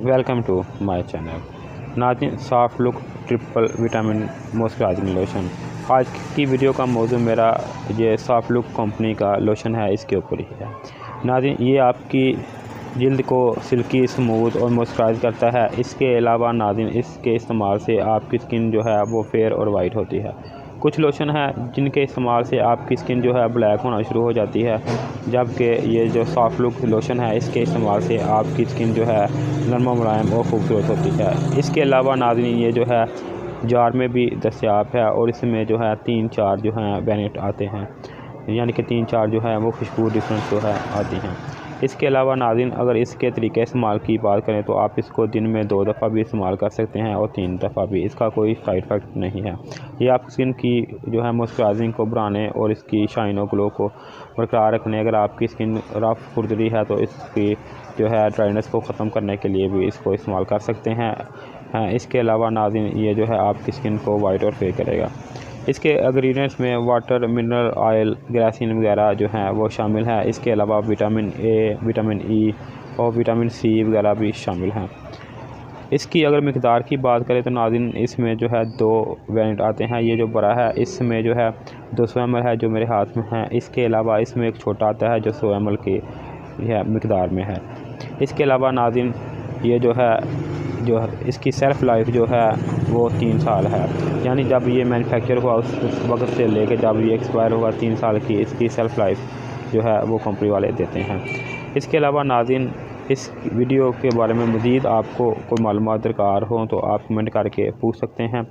Welcome to my channel. नाज़रीन, soft look triple vitamin moisturising lotion. आज की video का मौजू मेरा ये सॉफ्ट लुक कंपनी का लोशन है, इसके ऊपर ही है। नाज़रीन, ये आपकी जिल्द को सिल्की, स्मूथ और मॉइस्चराइज करता है। इसके अलावा नाज़रीन, इसके इस्तेमाल से आपकी स्किन जो है वो फेयर और वाइट होती है। कुछ लोशन हैं जिनके इस्तेमाल से आपकी स्किन जो है ब्लैक होना शुरू हो जाती है, जबकि ये जो सॉफ्ट लुक लोशन है इसके इस्तेमाल से आपकी स्किन जो है नरम मुलायम और ख़ूबसूरत होती है। इसके अलावा नाज़रीन, ये जो है जार में भी दस्तयाब है और इसमें जो है 3-4 जो हैं वेरिएंट आते हैं, यानी कि 3-4 जो है वो खुशबू डिफरेंट जो है आती हैं। इसके अलावा नाज़रीन, अगर इसके तरीके इस्तेमाल की बात करें तो आप इसको दिन में 2 दफ़ा भी इस्तेमाल कर सकते हैं और 3 दफ़ा भी। इसका कोई साइड इफ़ेक्ट नहीं है। ये आप स्किन की जो है मॉइस्चराइजिंग को बढ़ाने और इसकी शाइन और ग्लो को बरकरार रखने, अगर आपकी स्किन रफ खुरदरी है तो इसकी जो है ड्राइनेस को ख़त्म करने के लिए भी इसको इस्तेमाल कर सकते हैं। इसके अलावा नाज़रीन, ये जो है आपकी स्किन को वाइट और फेयर करेगा। इसके इंग्रेडिएंट्स में वाटर, मिनरल ऑयल, ग्लिसरीन वगैरह जो हैं वो शामिल है। इसके अलावा विटामिन ए, विटामिन ई और विटामिन सी वगैरह भी शामिल हैं। इसकी अगर मिकदार की बात करें तो नाज़रीन, इसमें जो है 2 वेरिएंट आते हैं। ये जो बड़ा है इसमें जो है 200 ml है, जो मेरे हाथ में है। इसके अलावा इसमें एक छोटा आता है जो 100 ml की मिकदार में है। इसके अलावा नाज़रीन, ये जो इसकी सेल्फ़ लाइफ जो है वो 3 साल है, यानी जब ये मैन्युफैक्चर हुआ उस वक्त से लेकर जब ये एक्सपायर होगा 3 साल की इसकी सेल्फ़ लाइफ जो है वो कंपनी वाले देते हैं। इसके अलावा नाज़रीन, इस वीडियो के बारे में मज़ीद आपको कोई मालूमात दरकार हो तो आप कमेंट करके पूछ सकते हैं।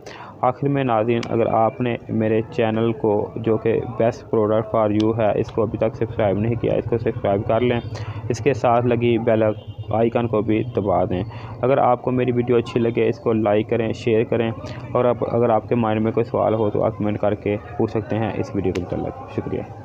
आखिर में नाज़रीन, अगर आपने मेरे चैनल को जो कि बेस्ट प्रोडक्ट फॉर यू है इसको अभी तक सब्सक्राइब नहीं किया, इसको सब्सक्राइब कर लें। इसके साथ लगी बेल आइकन को भी दबा दें। अगर आपको मेरी वीडियो अच्छी लगे इसको लाइक करें, शेयर करें, और अगर आपके माइंड में कोई सवाल हो तो आप कमेंट करके पूछ सकते हैं इस वीडियो के मतलब। शुक्रिया।